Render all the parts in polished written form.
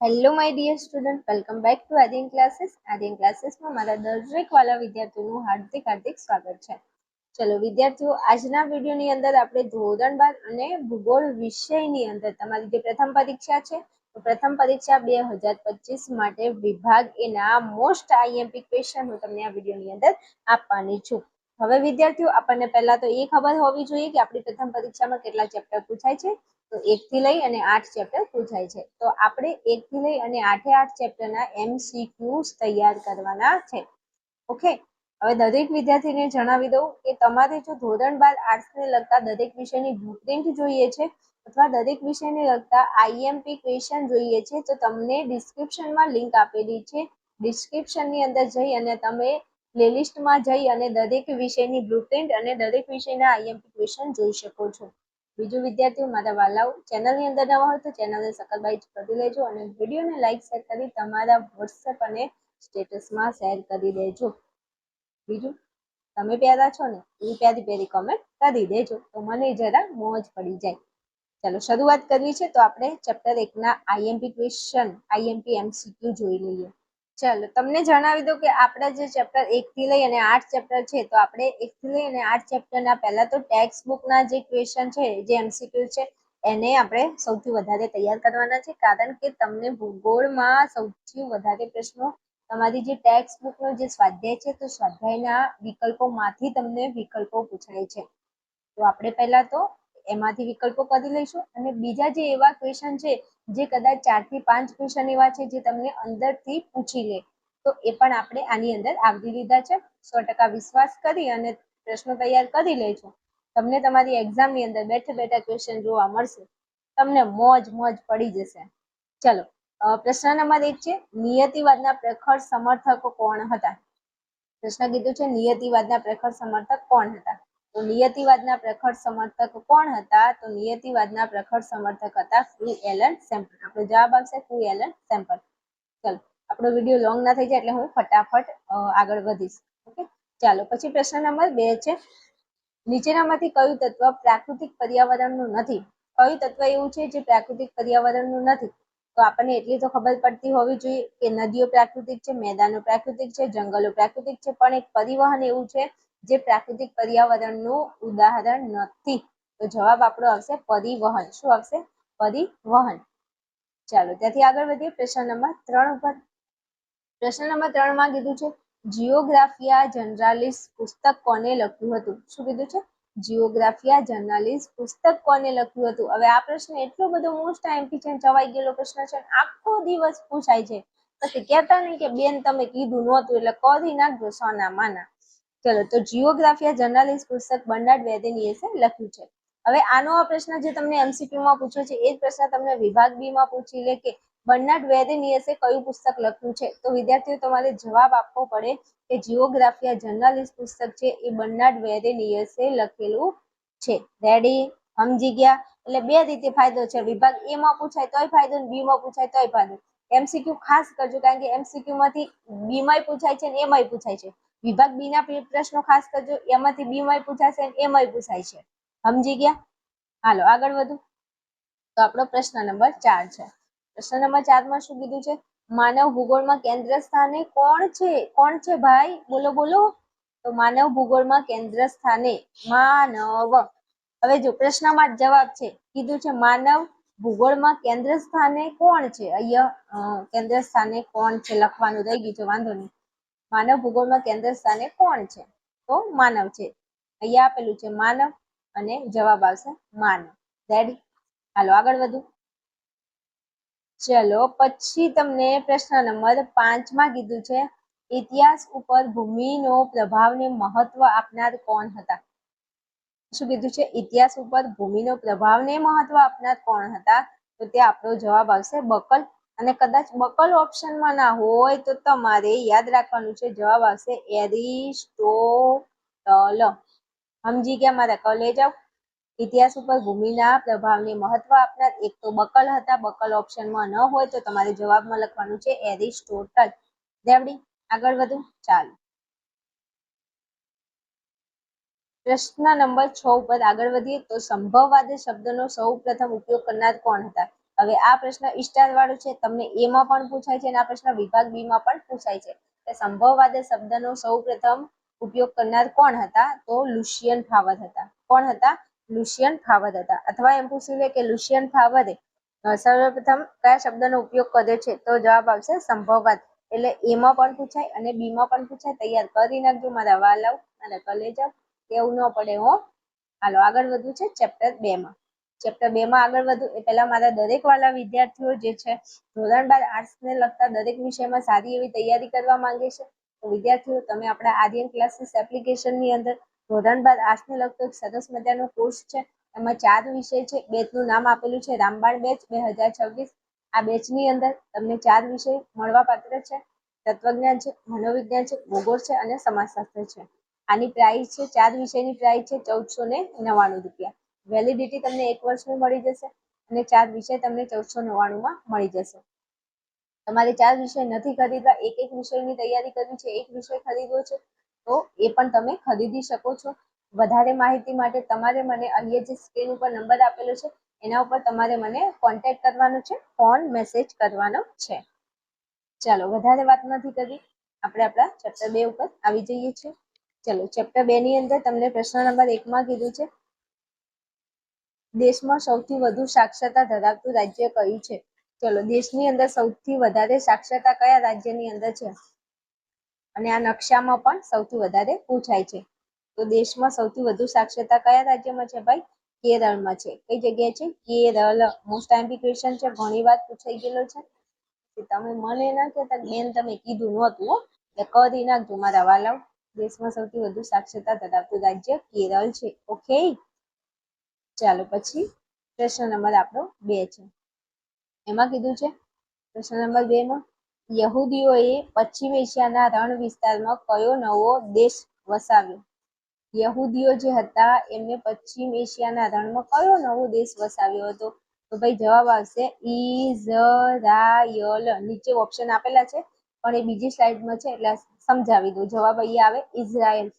Hello my dear student, welcome back to Aryan classes. Aryan ક્લાસીસમાં મારા દરેક વાલા વિદ્યાર્થીઓનું હાર્દિક સ્વાગત છે. ચલો વિદ્યાર્થીઓ, આજના વિડીયોની અંદર આપણે ધોરણ 12 અને ભૂગોળ વિષયની અંદર તમારી જે પ્રથમ પરીક્ષા છે, તો પ્રથમ પરીક્ષા 2025 માટે વિભાગ એના મોસ્ટ આઈએમપી ક્વેશ્ચન હું તમને આ વિડીયોની અંદર આપવાની છું. હવે વિદ્યાર્થીઓ, આપણને પહેલા તો એ ખબર હોવી જોઈએ કે આપણી પ્રથમ પરીક્ષામાં કેટલા ચેપ્ટર પૂછાય છે. તો 1 થી લઈ અને 8 ચેપ્ટર પૂછાય છે. તો આપણે 1 થી લઈ અને 8 ચેપ્ટરના MCQs તૈયાર કરવાના છે. ઓકે, હવે દરેક વિદ્યાર્થીને જણાવી દઉં કે તમારે જો ધોરણ 12 આર્ટ્સને લગતા દરેક વિષયની બ્લુપ્રિન્ટ જોઈએ છે અથવા દરેક વિષયને લગતા આઈએમપી ક્વેશ્ચન જોઈએ છે, તો તમને ડિસ્ક્રિપ્શનમાં લિંક આપેલી છે. ડિસ્ક્રિપ્શનની અંદર જઈ અને તમે પ્લેલિસ્ટમાં જઈ અને દરેક વિષયની બ્લુપ્રિન્ટ અને દરેક વિષયના આઈએમપી ક્વેશ્ચન જોઈ શકો છો. બીજું વિદ્યાર્થીઓ, મારા વાલાઓ, ચેનલની અંદર નવા હોય તો ચેનલને સબસ્ક્રાઇબ કરી લેજો અને વિડીયોને લાઈક શેર કરી તમારા વોટ્સએપ અને સ્ટેટસમાં શેર કરી દેજો. બીજું, તમે પ્યારા છો ને, એવી પ્યારી કોમેન્ટ કરી દેજો તો મને જરા મોજ પડી જાય. ચાલો શરૂઆત કરવી છે, તો આપણે ચેપ્ટર 1 ના આઈએમપી ક્વેશ્ચન, આઈએમપી MCQ જોઈ લઈએ. ચાલો તમને જણાવી દઉં કે આપણા જે ચેપ્ટર 1 થી લઈ અને 8 ચેપ્ટર છે, તો આપણે 1 થી લઈ અને 8 ચેપ્ટરના પહેલા તો ટેક્સ્ટ બુકના જે ક્વેશ્ચન છે, જે MCQ છે, એને આપણે સૌથી વધારે તૈયાર કરવાના છે. કારણ કે તમને ભૂગોળમાં સૌથી વધારે પ્રશ્નો તમારી જે ટેક્સ્ટ બુકનો જે સ્વાધ્યાય છે, તો સ્વાધ્યાયના વિકલ્પોમાંથી તમને વિકલ્પો પૂછાય છે. તો આપણે પહેલા તો એમાંથી વિકલ્પો કરી લઈશું અને બીજા જે એવા ક્વેશ્ચન છે જે કદાચ 4 થી 5 ક્વેશ્ચન એવા છે જે તમને અંદરથી પૂછી લે, તો એ પણ આપણે આની અંદર આવરી લીધા છે. 100% વિશ્વાસ કરી અને પ્રશ્નો તૈયાર કરી લેજો. તમને તમારી એક્ઝામની અંદર બેઠા ક્વેશ્ચન જોવા મળશે, તમને મોજ પડી જશે. ચલો, પ્રશ્ન નંબર 1 છે, નિયતિવાદના પ્રખર સમર્થકો કોણ હતા? પ્રશ્ન કીધું છે નિયતિવાદના પ્રખર સમર્થક કોણ હતા? તો નિયતિવાદના પ્રખર સમર્થક કોણ હતા? તો નિયતિવાદના પ્રખર સમર્થક હતા ફ્રી એલન સેમ્પલ. આપણો જવાબ આવશે ફ્રી એલન સેમ્પલ. ચલો, આપણો વિડીયો લોંગ ના થઈ જાય એટલે હું ફટાફટ આગળ વધીશ. ઓકે, ચાલો પછી પ્રશ્ન નંબર 2 છે, નીચેનામાંથી કયું તત્વ પ્રાકૃતિક પર્યાવરણનું નથી? કયું તત્વ એવું છે જે પ્રાકૃતિક પર્યાવરણનું નથી? તો આપણને એટલી તો ખબર પડતી હોવી જોઈએ કે નદીઓ પ્રાકૃતિક છે, મેદાનો પ્રાકૃતિક છે, જંગલો પ્રાકૃતિક છે, પણ એક પરિવહન એવું છે જે પ્રાકૃતિક પર્યાવરણનું ઉદાહરણ નથી. તો જવાબ આપણો આવશે પરિવહન. શું આવશે? પરિવહન. ચાલો ત્યાંથી આગળ વધીએ પ્રશ્ન નંબર 3 ઉપર. પ્રશ્ન નંબર 3 માં કીધું છે, જિયોગ્રાફિયા જર્નાલિસ પુસ્તક કોને લખ્યું હતું? શું કીધું છે? જિયોગ્રાફિયા જર્નાલિસ પુસ્તક કોને લખ્યું હતું? હવે આ પ્રશ્ન એટલો બધો મોસ્ટ આઈએમપી છે, ચવાઈ ગયેલો પ્રશ્ન છે, આખો દિવસ પૂછાય છે. પછી કહેતા નહીં કે બેન તમે કીધું નહોતું એટલે કરી નાખજો સોના માના. ચલો, તો જિયોગ્રાફિયા જર્નાલિસ પુસ્તક બર્નાર્ડ વેદેનીયસે લખ્યું છે. હવે આનો આ પ્રશ્ન જે તમને MCQ માં પૂછ્યો છે, એ જ પ્રશ્ન તમને વિભાગ બી માં પૂછી લે કે બર્નાર્ડ વેદેનીયસે કયું પુસ્તક લખ્યું છે. તો વિદ્યાર્થીઓ તમારે જવાબ આપવો પડે કે જિયોગ્રાફિયા જર્નાલિસ પુસ્તક છે એ બર્નાર્ડ વેદેનીયસે લખેલું છે. રેડી? સમજી ગયા? એટલે બે રીતે ફાયદો છે. વિભાગ A માં પૂછાય તોય ફાયદો અને B માં પૂછાય તોય ફાયદો. MCQ ખાસ કરજો, કારણ કે MCQ માંથી B માંય પૂછાય છે અને A માંય પૂછાય છે. વિભાગ B ના પ્રશ્નો ખાસ કરજો, એમાંથી B માંય પૂછાશે અને A માંય પૂછાય છે. સમજી ગયા? હાલો આગળ વધુ. તો આપણો પ્રશ્ન નંબર 4 છે. પ્રશ્ન નંબર 4 માં શું કીધું છે? માનવ ભૂગોળમાં કેન્દ્ર સ્થાને કોણ છે? કોણ છે ભાઈ? બોલો બોલો. તો માનવ ભૂગોળમાં કેન્દ્ર સ્થાને માનવ. હવે જો પ્રશ્નમાં જવાબ છે, કીધું છે માનવ ભૂગોળમાં કેન્દ્ર સ્થાને કોણ છે? અહીંયા કેન્દ્ર સ્થાને કોણ છે લખવાનું રહી ગયું છે, વાંધો નહીં. માનવ ભૂગોળમાં કેન્દ્ર સ્થાને કોણ છે? તો માનવ છે. અહીંયા આપેલું છે માનવ અને જવાબ આવશે માનવ. રેડી? હાલો આગળ વધુ. ચલો પછી તમને પ્રશ્ન નંબર 5 માં કીધું છે, ઇતિહાસ ઉપર ભૂમિનો પ્રભાવને મહત્વ આપનાર કોણ હતા? શું કીધું છે? ઇતિહાસ ઉપર ભૂમિનો પ્રભાવને મહત્વ આપનાર કોણ હતા? તો તે આપણો જવાબ આવશે બકલ. અને કદાચ બકલ ઓપ્શનમાં ના હોય તો તમારે યાદ રાખવાનું છે, જવાબ આવશે એરિસ્ટોટલ. સમજી ગયા મારા કલેજાઓ? ઇતિહાસ ઉપર ભૂમિના પ્રભાવને મહત્વ આપનાર એક તો બકલ હતા. બકલ ઓપ્શનમાં ન હોય તો તમારે જવાબમાં લખવાનું છે એરિસ્ટોટલ. રેવડી? આગળ વધુ. ચાલો પ્રશ્ન નંબર 6 ઉપર આગળ વધીએ. તો સંભવવાદ શબ્દનો સૌ પ્રથમ ઉપયોગ કરનાર કોણ હતા? હવે આ પ્રશ્ન સ્ટાર વાળું છે, તમને એ માં પણ પૂછાય છે અને આ પ્રશ્ન વિભાગ બી માં પણ પૂછાય છે કે સંભવવાદ શબ્દનો સૌપ્રથમ ઉપયોગ કરનાર કોણ હતા? તો લુશિયન ફાવર હતા. કોણ હતા? લુશિયન ફાવર હતા. અથવા એમ પૂછી લે કે લુશિયન ફાવરે સર્વપ્રથમ કયા શબ્દનો ઉપયોગ કર્યો છે? તો જવાબ આવશે સંભવવાદ. એટલે એ માં પણ પૂછાય અને બી માં પણ પૂછાય. તૈયાર કરી નાખજો મારા વાલાઓ અને કલેજા, કેવું ન પડે હો. હાલો આગળ વધવું છે ચેપ્ટર 2 માં. ચેપ્ટર 2 માં આગળ વધુ એ પહેલા મારા દરેક વાલા વિદ્યાર્થીઓ જે છે ધોરણ 12 આર્ટ્સ ને લગતા દરેક વિષયમાં સારી એવી તૈયારી કરવા માંગે છે, તો વિદ્યાર્થીઓ તમે આપણા આર્યન ક્લાસીસ એપ્લિકેશનની અંદર ધોરણ 12 આર્ટ્સ ને લગતો એક સરસ મજાનો કોર્સ છે. એમાં 4 વિષય છે. બેચનું નામ આપેલું છે રામબાણ બેચ 2026. આ બેચની અંદર તમને 4 વિષય મળવાપાત્ર છે. તત્વજ્ઞાન છે, મનોવિજ્ઞાન છે, ભૂગોળ છે અને સમાજશાસ્ત્ર છે. આની પ્રાઇસ છે 4 વિષયની પ્રાઇસ છે 1499 રૂપિયા. વેલિડિટી તમને 1 વર્ષની મળી જશે અને 4 વિષય તમને 1499 માં મળી જશે. તમારે 4 વિષય નથી ખરીદવા, એક વિષયની તૈયારી કરવી છે, એક વિષય ખરીદવો છે, તો એ પણ તમે ખરીદી શકો છો. વધારે માહિતી માટે તમારે મને અહીંયા જે સ્ક્રીન ઉપર નંબર આપેલો છે એના ઉપર તમારે મને કોન્ટેક્ટ કરવાનો છે, ફોન મેસેજ કરવાનો છે. ચાલો વધારે વાત નથી કરવી, આપણે આપણા ચેપ્ટર 2 ઉપર આવી જઈએ છીએ. ચલો ચેપ્ટર 2 ની અંદર તમને પ્રશ્ન નંબર 1 માં કીધું છે દેશમાં સૌથી વધુ સાક્ષરતા ધરાવતું રાજ્ય કયું છે? ચલો દેશની અંદર સૌથી વધારે સાક્ષરતા કયા રાજ્યની અંદર છે? અને આ નકશામાં પણ સૌથી વધારે પૂછાય છે. તો દેશમાં સૌથી વધુ સાક્ષરતા કયા રાજ્યમાં છે ભાઈ? કેરળમાં છે. કઈ જગ્યાએ છે? કેરળ. મોસ્ટ આઈએમપી ક્વેશ્ચન છે, ઘણી વાર પૂછાઈ ગયેલો છે. તમે મને ના કહેતા બેન તમે કીધું નહોતું હો, એટલે કરી નાખજો મારા વાલાઓ. દેશમાં સૌથી વધુ સાક્ષરતા ધરાવતું રાજ્ય કેરળ છે. ઓકે, ચાલો પછી પ્રશ્ન નંબર આપણો 2 છે. એમાં કીધું છે પ્રશ્ન નંબર 2 માં યહૂદીઓએ પશ્ચિમ એશિયાના રણ વિસ્તારમાં કયો નવો દેશ વસાવ્યો? યહૂદીઓ જે હતા એમને પશ્ચિમ એશિયાના રણમાં કયો નવો દેશ વસાવ્યો હતો? તો ભાઈ જવાબ આવશે ઇઝરાયલ. નીચે ઓપ્શન આપેલા છે પણ એ બીજી સ્લાઇડમાં છે એટલે સમજાવી દઉં. જવાબ અહીંયા આવે ઇઝરાયલ.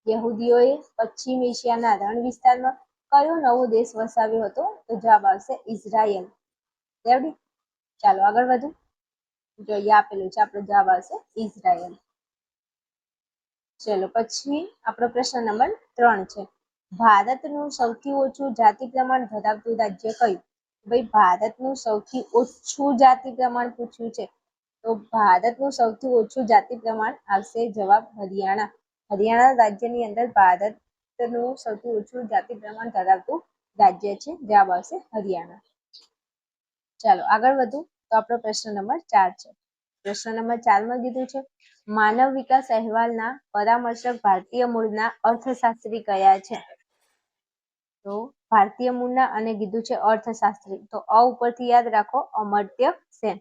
યહૂદીઓએ પશ્ચિમ એશિયાના રણ વિસ્તારમાં કયો નવો દેશ વસાવ્યો હતો? તો જવાબ આવશે ઇઝરાયલ. રેડી? ચાલો આગળ વધુ. જો અહીંયા આપેલું છે, આપણો જવાબ આવશે ઇઝરાયલ. ચલો પછી આપણો પ્રશ્ન નંબર 3 છે. ભારતનું સૌથી ઓછું જાતિ પ્રમાણ ધરાવતું રાજ્ય કયું? ભાઈ ભારતનું સૌથી ઓછું જાતિ પ્રમાણ પૂછ્યું છે, તો ભારતનું સૌથી ઓછું જાતિ પ્રમાણ આવશે જવાબ હરિયાણા. હરિયાણા રાજ્યની અંદર ભારતનું સૌથી ઓછું જાતિ પ્રમાણ ધરાવતું રાજ્ય છે. જવાબ આવશે હરિયાણા. ચાલો આગળ વધુ. તો આપણો પ્રશ્ન નંબર 4 છે. પ્રશ્ન નંબર 4 માં કીધું છે માનવ વિકાસ અહેવાલના પરામર્શક ભારતીય મૂળના અર્થશાસ્ત્રી કયા છે? તો ભારતીય મૂળના અને કીધું છે અર્થશાસ્ત્રી, તો અ ઉપરથી યાદ રાખો અમર્ત્ય સેન.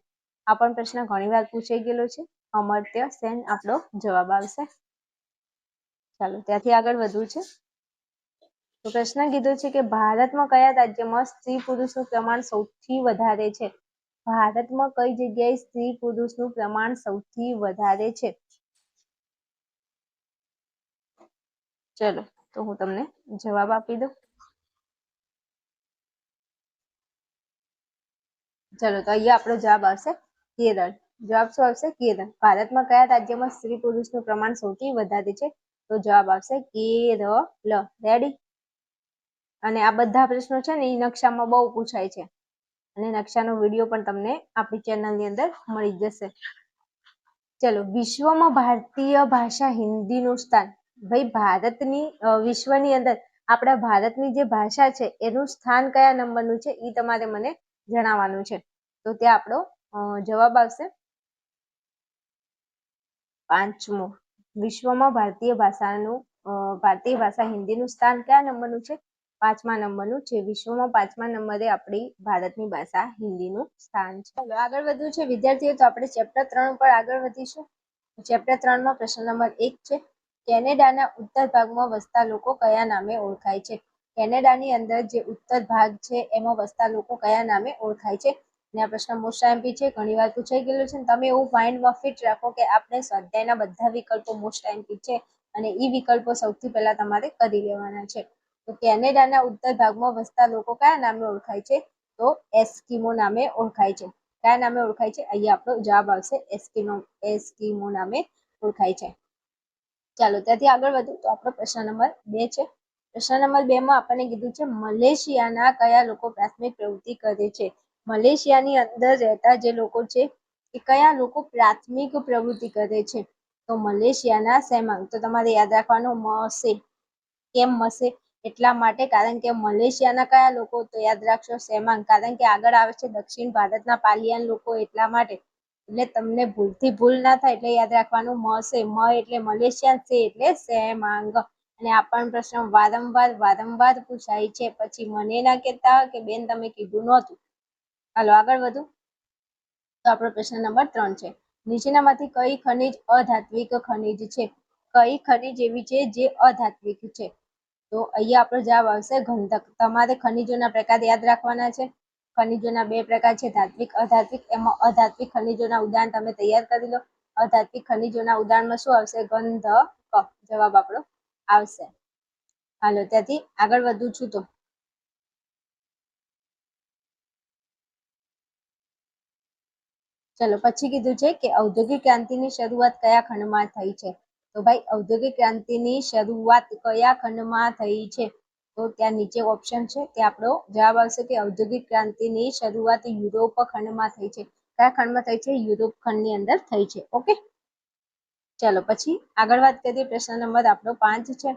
આ પણ પ્રશ્ન ઘણી વાર પૂછાઈ ગયેલો છે. અમર્ત્ય સેન આપણો જવાબ આવશે. ચાલો ત્યાંથી આગળ વધવું છે. તો પ્રશ્ન કીધો છે કે ભારતમાં કયા રાજ્યમાં સ્ત્રી પુરુષનું પ્રમાણ સૌથી વધારે છે? ભારતમાં કઈ જગ્યાએ સ્ત્રી પુરુષનું પ્રમાણ સૌથી વધારે છે? ચલો તો હું તમને જવાબ આપી દઉં. ચલો તો અહીંયા આપણો જવાબ આવશે કેરળ. જવાબ શું આવશે? કેરળ. ભારતમાં કયા રાજ્યમાં સ્ત્રી પુરુષનું પ્રમાણ સૌથી વધારે છે? તો જવાબ આવશે કેરળ. રેડી? અને આ બધા પ્રશ્નો છે ને એ નકશામાં બહુ પૂછાય છે અને નકશાનો વિડીયો પણ તમને આપણી ચેનલની અંદર મળી જશે. ચલો વિશ્વમાં ભારતીય ભાષા હિન્દીનું સ્થાન. ભાઈ ભારતની વિશ્વની અંદર આપણા ભારતની જે ભાષા છે એનું સ્થાન કયા નંબરનું છે એ તમારે મને જણાવવાનું છે. તો ત્યાં આપણો જવાબ આવશે 5મો. વિશ્વમાં ભારતીય ભાષા હિન્દીનું સ્થાન કયા નંબરનું છે? 5મા નંબરનું છે. વિશ્વમાં 5મા નંબરે આપણી ભારતની ભાષા હિન્દીનું સ્થાન છે. ચાલો આગળ વધવું છે વિદ્યાર્થીઓ, તો આપણે ચેપ્ટર 3 પર આગળ વધીશું. ચેપ્ટર 3 માં પ્રશ્ન નંબર 1 છે કેનેડાના ઉત્તર ભાગમાં વસતા લોકો કયા નામે ઓળખાય છે? કેનેડાની અંદર જે ઉત્તર ભાગ છે એમાં વસતા લોકો કયા નામે ઓળખાય છે? અને આ પ્રશ્ન મોસ્ટ આઈએમપી છે, ઘણી વાર પૂછાઈ ગયેલો છે. તમે એવું માઇન્ડમાં ફિટ રાખો કે આપણે સ્વાધ્યાયના બધા વિકલ્પો મોસ્ટ આઈએમપી છે અને એ વિકલ્પો સૌથી પહેલા તમારે કરી લેવાના છે. તો કેનેડાના ઉત્તર ભાગમાં વસતા લોકો કયા નામે ઓળખાય છે? તો એસ્કિમો નામે ઓળખાય છે. કયા નામે ઓળખાય છે? અહીંયા આપણો જવાબ આવશે એસ્કિમો નામે ઓળખાય છે. ચાલો ત્યાંથી આગળ વધુ તો આપણો પ્રશ્ન નંબર 2 છે. પ્રશ્ન નંબર 2 માં આપણને કીધું છે મલેશિયાના કયા લોકો પ્રાથમિક પ્રવૃત્તિ કરે છે? મલેશિયાની અંદર રહેતા જે લોકો છે એ કયા લોકો પ્રાથમિક પ્રવૃત્તિ કરે છે? તો મલેશિયાના સેમાંગ. તો તમારે યાદ રાખવાનું મસે. કેમ મસે? એટલા માટે કારણ કે મલેશિયાના કયા લોકો? તો યાદ રાખશો સેમાંગ, કારણ કે આગળ આવે છે દક્ષિણ ભારતના પાલિયાન લોકો, એટલા માટે. એટલે તમને ભૂલથી ભૂલ ના થાય એટલે યાદ રાખવાનું મસે. મ એટલે મલેશિયા, સે એટલે સેમાંગ. અને આ પણ પ્રશ્ન વારંવાર પૂછાય છે. પછી મને ના કહેતા કે બેન તમે કીધું નહોતું. હાલો આગળ વધુ તો આપણો પ્રશ્ન નંબર 3 છે. નીચેનામાંથી કઈ ખનિજ અધાત્વિક ખનિજ છે? કઈ ખનિજ એવી છે જે અધાત્વિક છે? તો અહીંયા આપણો જવાબ આવશે ગંધક. તમારે ખનિજોના પ્રકાર યાદ રાખવાના છે. ખનિજોના 2 પ્રકાર છે, ધાત્વિક, અધાત્વિક. એમાં અધાત્વિક ખનિજોના ઉદાહરણ તમે તૈયાર કરી લો. અધાત્વિક ખનિજોના ઉદાહરણમાં શું આવશે? ગંધક. જવાબ આપણો આવશે. હાલો ત્યાંથી આગળ વધું છું તો ચલો પછી કીધું છે કે ઔદ્યોગિક ક્રાંતિની શરૂઆત કયા ખંડમાં થઈ છે? તો ભાઈ ઔદ્યોગિક ક્રાંતિની શરૂઆત કયા ખંડમાં થઈ છે? તો ત્યાં નીચે ઓપ્શન છે કે આપણો જવાબ આવશે કે ઔદ્યોગિક ક્રાંતિની શરૂઆત યુરોપ ખંડમાં થઈ છે. કયા ખંડમાં થઈ છે? યુરોપ ખંડની અંદર થઈ છે. ઓકે, ચલો પછી આગળ વાત કરીએ. પ્રશ્ન નંબર આપણો 5 છે.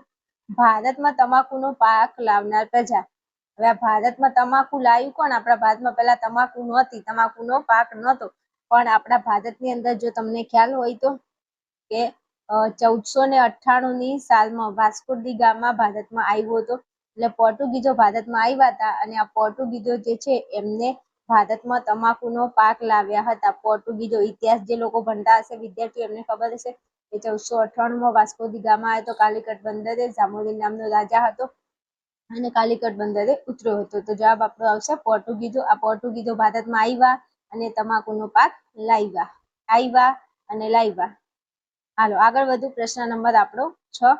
ભારતમાં તમાકુનો પાક લાવનાર પ્રજા. હવે આ ભારતમાં તમાકુ લાવ્યું કોણ? આપણા ભારતમાં પહેલા તમાકુ નહોતી, તમાકુનો પાક નહોતો. પણ આપણા ભારતની અંદર જો તમને ખ્યાલ હોય તો કે 1498ની સાલમાં વાસ્કો ડી ગામા ભારતમાં આવ્યો હતો. એટલે પોર્ટુગીઝો ભારતમાં આવ્યા હતા અને આ પોર્ટુગીઝો જે છે એમને ભારતમાં તમાકુનો પાક લાવ્યા હતા. પોર્ટુગીઝો ઇતિહાસ જે લોકો ભણતા હશે વિદ્યાર્થીઓ એમને ખબર હશે કે 1498માં વાસ્કો ડી ગામા આવ્યો તો કાલિકટ બંદરે જામોરિન નામનો રાજા હતો અને કાલિકટ બંદરે ઉતર્યો હતો. તો જવાબ આપણો આવશે પોર્ટુગીઝો. આ પોર્ટુગીઝો ભારતમાં આવ્યા અને તમાકુનો પાક લાવ્યા. હાલો આગળ વધુ. પ્રશ્ન નંબર આપણો 6.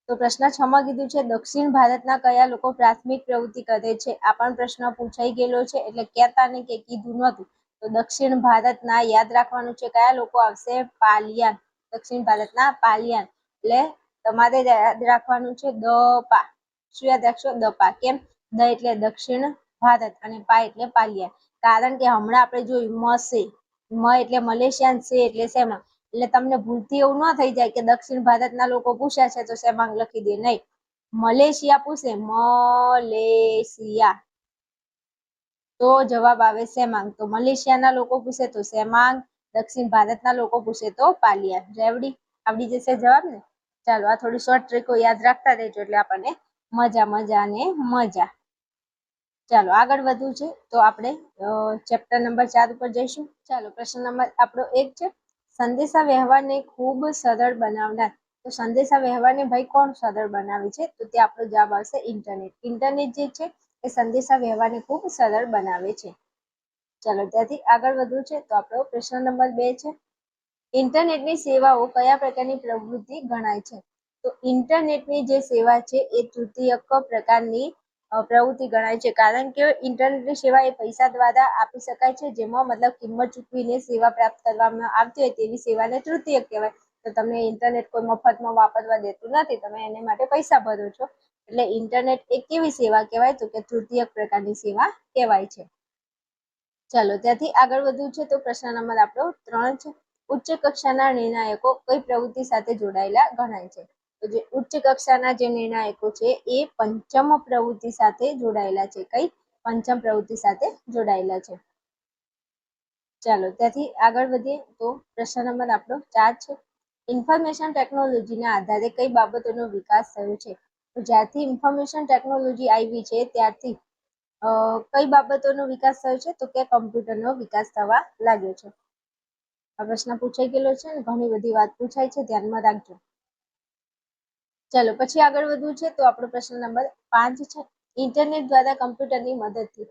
તો પ્રશ્ન 6 માં કીધું છે દક્ષિણ ભારતના કયા લોકો પ્રાથમિક પ્રવૃત્તિ કરે છે? આ પણ પ્રશ્ન પૂછાઈ ગયેલો છે એટલે કહેતા ને કે કીધું નહોતું. તો દક્ષિણ ભારતના યાદ રાખવાનું છે કયા લોકો આવશે? પાલિયાન. દક્ષિણ ભારતના પાલિયાન. એટલે તમારે યાદ રાખવાનું છે દપા. શું યાદ રાખશો? દપા. કેમ? દ એટલે દક્ષિણ ભારત અને પા એટલે પાલિયાન. કારણ કે હમણાં આપણે જોયું મસે. મ એટલે મલેશિયાન, સે એટલે સેમાંગ. એટલે તમને ભૂલથી એવું ન થઈ જાય કે દક્ષિણ ભારતના લોકો પૂછ્યા છે તો સેમાંગ લખી દે. નહીં, મલેશિયા પૂછે મલેશિયા તો જવાબ આવે સેમાંગ. તો મલેશિયાના લોકો પૂછે તો સેમાંગ, દક્ષિણ ભારતના લોકો પૂછે તો પાલિયાન. રેવડી? આવડી જશે જવાબ ને? ચાલો આ થોડી શોર્ટ ટ્રીકો યાદ રાખતા રહેજો એટલે આપણને મજા ને મજા. ચાલો આગળ વધવું છે તો આપણે ચેપ્ટર નંબર 4 ઉપર જઈશું. ચાલો પ્રશ્ન નંબર આપણો 1 છે. સંદેશા વ્યવહારને ખૂબ સરળ બનાવનાર. તો સંદેશા વ્યવહારને ભાઈ કોણ સરળ બનાવે છે? તો તે આપણો જવાબ આવશે ઇન્ટરનેટ. ઇન્ટરનેટ જે છે એ સંદેશા વ્યવહારને ખૂબ સરળ બનાવે છે. ચાલો ત્યાંથી આગળ વધવું છે તો આપણો પ્રશ્ન નંબર 2 છે. ઇન્ટરનેટની સેવાઓ કયા પ્રકારની પ્રવૃત્તિ ગણાય છે? તો ઇન્ટરનેટની જે સેવા છે એ તૃતીયક પ્રકારની પ્રવૃત્તિ ગણાય છે. કારણ કે ઇન્ટરનેટની સેવા એ પૈસા દ્વારા આપી શકાય છે, જેમાં મતલબ કિંમત ચૂકવીને સેવા પ્રાપ્ત કરવામાં આવતી હોય તેવી સેવાને તૃતીયક કહેવાય. તો તમને ઇન્ટરનેટ કોઈ મફતમાં વાપરવા દેતું નથી, તમે એને માટે પૈસા ભરો છો. એટલે ઇન્ટરનેટ એક કેવી સેવા કહેવાય? તો કે તૃતીયક પ્રકારની સેવા કહેવાય છે. ચાલો ત્યાંથી આગળ વધવું છે તો પ્રશ્ન નંબર આપણો 3 છે. ઉચ્ચ કક્ષાના નિર્ણાયકો કઈ પ્રવૃત્તિ સાથે જોડાયેલા ગણાય છે? તો જે ઉચ્ચ કક્ષાના જે નિર્ણાયકો છે એ પંચમ પ્રવૃત્તિ સાથે જોડાયેલા છે. કઈ? પંચમ પ્રવૃત્તિ સાથે જોડાયેલા છે. ચાલો ત્યાંથી આગળ વધીએ તો પ્રશ્ન નંબર આપણો 4 છે. ઇન્ફોર્મેશન ટેકનોલોજીના આધારે કઈ બાબતોનો વિકાસ થયો છે? તો જ્યારથી ઇન્ફોર્મેશન ટેકનોલોજી આવી છે ત્યારથી કઈ બાબતોનો વિકાસ થયો છે? તો કે કમ્પ્યુટરનો વિકાસ થવા લાગ્યો છે. આ પ્રશ્ન પૂછાઈ ગયેલો છે ને ઘણી બધી વાત પૂછાય છે, ધ્યાનમાં રાખજો. ચાલો પછી આગળ વધવું છે તો આપણો પ્રશ્ન નંબર 5 છે. ઇન્ટરનેટ દ્વારા કમ્પ્યુટરની મદદથી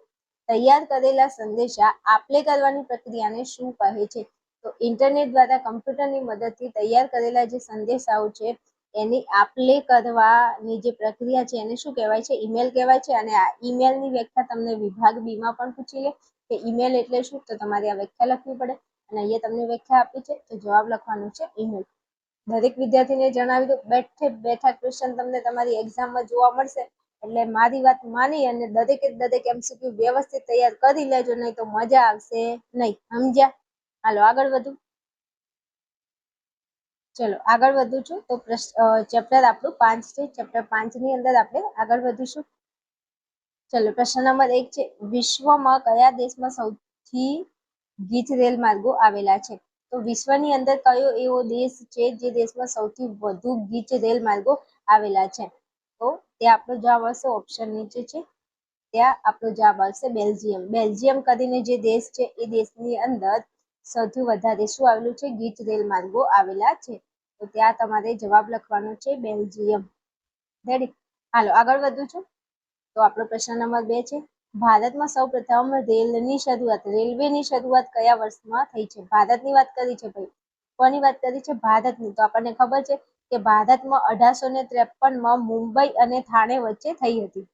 તૈયાર કરેલા સંદેશા આપલે કરવાની પ્રક્રિયાને શું કહે છે? તો ઇન્ટરનેટ દ્વારા કમ્પ્યુટરની મદદથી તૈયાર કરેલા જે સંદેશાઓ છે એની આપલે કરવાની જે પ્રક્રિયા છે એને શું કહેવાય છે? ઈમેલ કહેવાય છે. અને આ ઈમેલની વ્યાખ્યા તમને વિભાગ બી માં પણ પૂછી લે કે ઈમેલ એટલે શું, તો તમારે આ વ્યાખ્યા લખવી પડે. અને અહીંયા તમને વ્યાખ્યા આપી છે તો જવાબ લખવાનો છે ઈમેલ. દરેક વિદ્યાર્થીને જણાવી દો, બેઠે બેઠા ક્વેશ્ચન તમને તમારી એક્ઝામમાં જોવા મળશે, એટલે મારી વાત માની અને દરેક MCQ વ્યવસ્થિત તૈયાર કરી લેજો, નહીં તો મજા આવશે નહીં. સમજ્યા? હાલો આગળ વધુ. ચલો આગળ વધું છું તો ચેપ્ટર આપણું 5 છે. ચેપ્ટર 5 ની અંદર આપણે આગળ વધીશું. ચલો પ્રશ્ન નંબર 1 છે, વિશ્વમાં કયા દેશમાં સૌથી ગીચ રેલ માર્ગો આવેલા છે? તો વિશ્વની અંદર કયો એવો દેશ છે જે દેશમાં સૌથી વધુ ગીચ રેલ માર્ગો આવેલા છે? તો ત્યાં આપણો જવાબ આવશે, ઓપ્શન નીચે છે, ત્યાં આપણો જવાબ આવશે બેલ્જિયમ. બેલ્જિયમ કરીને જે દેશ છે એ દેશની અંદર સૌથી વધારે શું આવેલું છે? ગીચ રેલ માર્ગો આવેલા છે. તો ત્યાં તમારે જવાબ લખવાનો છે બેલ્જિયમ. રેડી? હાલો આગળ વધું છું તો આપણો પ્રશ્ન નંબર 2 છે, ભારતમાં સૌપ્રથમ રેલવેની શરૂઆત કયા વર્ષમાં થઈ છે? ભારતની વાત કરી છે ભાઈ. કોની વાત કરી છે? ભારતની. તો આપણને ખબર છે કે ભારતમાં 1853માં મુંબઈ અને થાણે વચ્ચે થઈ હતી.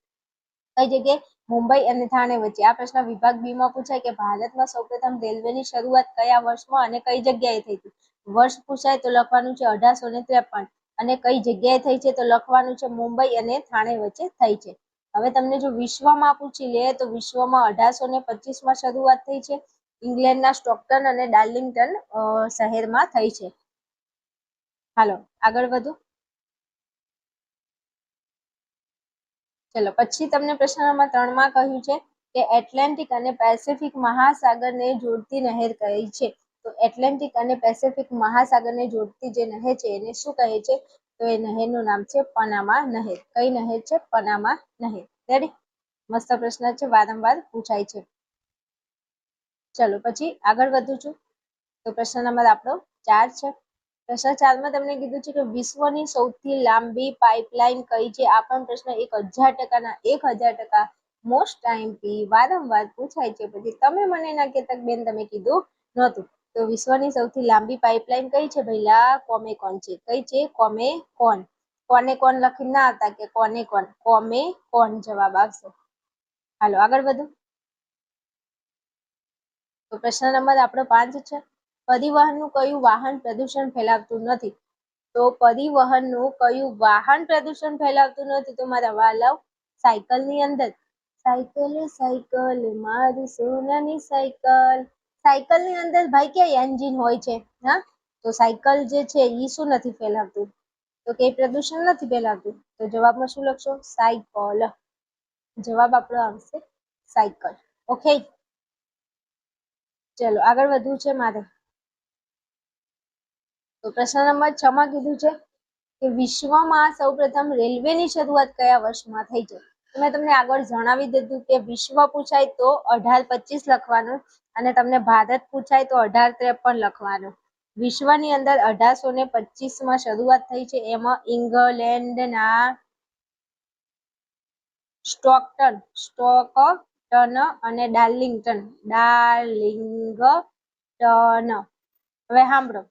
કઈ જગ્યાએ? મુંબઈ અને થાણે વચ્ચે. આ પ્રશ્ન વિભાગ બી માં પૂછાય કે ભારતમાં સૌપ્રથમ રેલવેની શરૂઆત કયા વર્ષમાં અને કઈ જગ્યાએ થઈ હતી? વર્ષ પૂછાય તો લખવાનું છે 1853, અને કઈ જગ્યાએ થઈ છે તો લખવાનું છે મુંબઈ અને થાણે વચ્ચે થઈ છે. હવે તમને જો વિશ્વમાં પૂછી લે તો વિશ્વમાં 1825માં શરૂઆત થઈ છે. ઇંગ્લેન્ડના સ્ટોકટન અને ડાર્લિંગટન શહેરમાં થઈ છે. હાલો આગળ વધુ. ચલો પછી તમને પ્રશ્ન નંબર 3 માં કહ્યું છે કે એટલાન્ટિક અને પેસિફિક મહાસાગરને જોડતી નહેર કઈ છે? તો એટલાન્ટિક અને પેસિફિક મહાસાગરને જોડતી જે નહેર છે એને શું કહે છે? તો એ નહેરનું નામ છે પનામા નહેર. કઈ નહેર છે? પનામા નહેર. રેડી? મસ્ત પ્રશ્ન છે, વારંવાર પૂછાય છે. ચલો પછી આગળ વધું છું તો પ્રશ્ન નંબર આપણો 4 છે. પ્રશ્ન 4 માં તમને કીધું છે કે વિશ્વની સૌથી લાંબી પાઇપલાઇન કઈ છે? આ પણ પ્રશ્ન 1000% મોસ્ટ ટાઈમથી વારંવાર પૂછાય છે. પછી તમે મને ના કહેતા બેન તમે કીધું નહોતું. તો વિશ્વની સૌથી લાંબી પાઇપલાઇન કઈ છે ભઈલા? કોમેકોન છે. કઈ છે? કોમેકોન. કોને કોણ લખી ના આવતા કે કોને કોણ, કોમેકોન જવાબ આવશે. હાલો આગળ વધુ. તો પ્રશ્ન નંબર આપણો 5 છે, પરિવહનનું કયું વાહન પ્રદૂષણ ફેલાવતું નથી? તો પરિવહનનું કયું વાહન પ્રદૂષણ ફેલાવતું નથી? તો મારા વાલાઓ, સાયકલની અંદર. સાયકલ મારી સોનાની સાયકલ. સાયકલની અંદર ભાઈ ક્યાં એન્જિન હોય છે? હા, તો સાયકલ જે છે એ શું નથી ફેલાવતું? તો કે પ્રદૂષણ નથી ફેલાવતું. તો જવાબમાં શું લખશો? સાયકલ. જવાબ આપણો આવશે સાયકલ. ઓકે, ચલો આગળ વધવું છે મારે. તો પ્રશ્ન નંબર 6 માં કીધું છે કે વિશ્વમાં સૌપ્રથમ રેલવેની શરૂઆત કયા વર્ષમાં થઈ છે? તો મેં તમને આગળ જણાવી દીધું કે વિશ્વ પૂછાય તો 1825 લખવાનું, અને તમને ભારત પૂછાય તો 1853 લખવાનું. વિશ્વની અંદર 1825માં શરૂઆત થઈ છે. એમાં ઇંગ્લેન્ડના સ્ટોકટન અને ડાર્લિંગટન. હવે સાંભળો,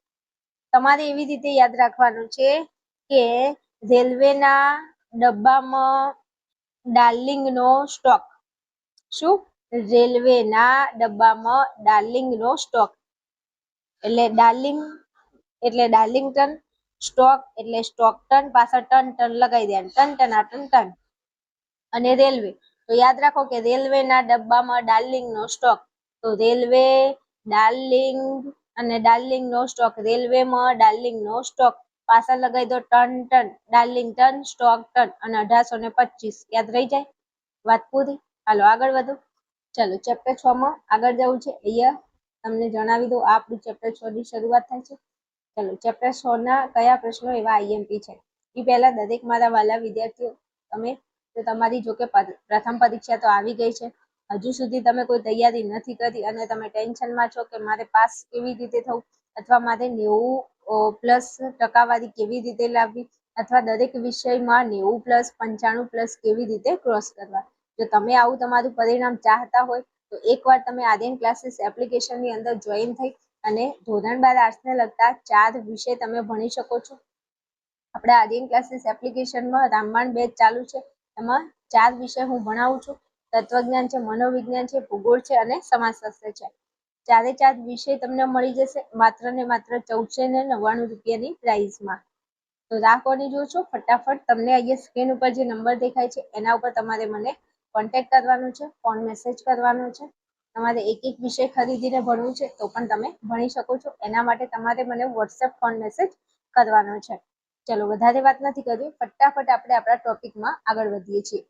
તમારે એવી રીતે યાદ રાખવાનું છે કે રેલવેના ડબ્બામાં ડાર્લિંગનો સ્ટોક. શું? રેલવેના ડબ્બામાં ડાર્લિંગનો સ્ટોક. એટલે ડાર્લિંગ એટલે ડાર્લિંગટન, સ્ટોક એટલે સ્ટોકટન, પાછળ ટન ટન લગાવી દેવાનું, ટન ટનાટન ટન. અને રેલવે, તો યાદ રાખો કે રેલવેના ડબ્બામાં ડાર્લિંગનો સ્ટોક. તો રેલવે, ડાર્લિંગ અને ડાર્લિંગનો સ્ટોક. રેલવેમાં ડાર્લિંગનો સ્ટોક, પાછળ લગાવી દો ટન ટન, ડાર્લિંગટન, સ્ટોકટન અને 1825. યાદ રહી જાય? વાત પૂરી. હાલો આગળ વધો. ચલો ચેપ્ટર 6 માં આગળ જવું છે. અહીંયા તમને જણાવી દો, આ આપણું ચેપ્ટર 6 ની શરૂઆત થાય છે. ચલો ચેપ્ટર 6 ના કયા પ્રશ્નો એવા આઈએમપી છે એ પહેલા દરેક મારા વાલા વિદ્યાર્થીઓ, તમે તો તમારી જોકે પ્રથમ પરીક્ષા તો આવી ગઈ છે, હજુ સુધી તમે કોઈ તૈયારી નથી કરી અને તમે ટેન્શનમાં છો કે મારે પાસ કેવી રીતે થવું, અથવા મારે 90+ ટકાવારી કેવી રીતે લાવવી, અથવા દરેક વિષયમાં 90+95+ કેવી રીતે ક્રોસ કરવા. જો તમે આવું તમારું પરિણામ ચાહતા હોય તો એકવાર તમે આર્યન ક્લાસીસ એપ્લિકેશનની અંદર જોઈન થઈ અને ધોરણ 12 આર્ટ્સને લગતા 4 વિષય તમે ભણી શકો છો. આપણા આર્યન ક્લાસીસ એપ્લિકેશનમાં રામબાણ બેચ ચાલુ છે. એમાં 4 વિષય હું ભણાવું છું. તત્વજ્ઞાન છે, મનોવિજ્ઞાન છે, ભૂગોળ છે અને સમાજશાસ્ત્ર છે. 4 વિષય તમને મળી જશે માત્ર ને માત્ર 1499 રૂપિયાની પ્રાઇસમાં. તો રાહ કોની જો છો? ફટાફટ તમને અહીંયા સ્ક્રીન ઉપર જે નંબર દેખાય છે એના ઉપર તમારે મને કોન્ટેક્ટ કરવાનો છે, ફોન મેસેજ કરવાનો છે. તમારે એક એક વિષય ખરીદીને ભણવું છે તો પણ તમે ભણી શકો છો. એના માટે તમારે મને વોટ્સએપ ફોન મેસેજ કરવાનો છે. ચલો વધારે વાત નથી કરવી, ફટાફટ આપણે આપણા ટોપિકમાં આગળ વધીએ છીએ.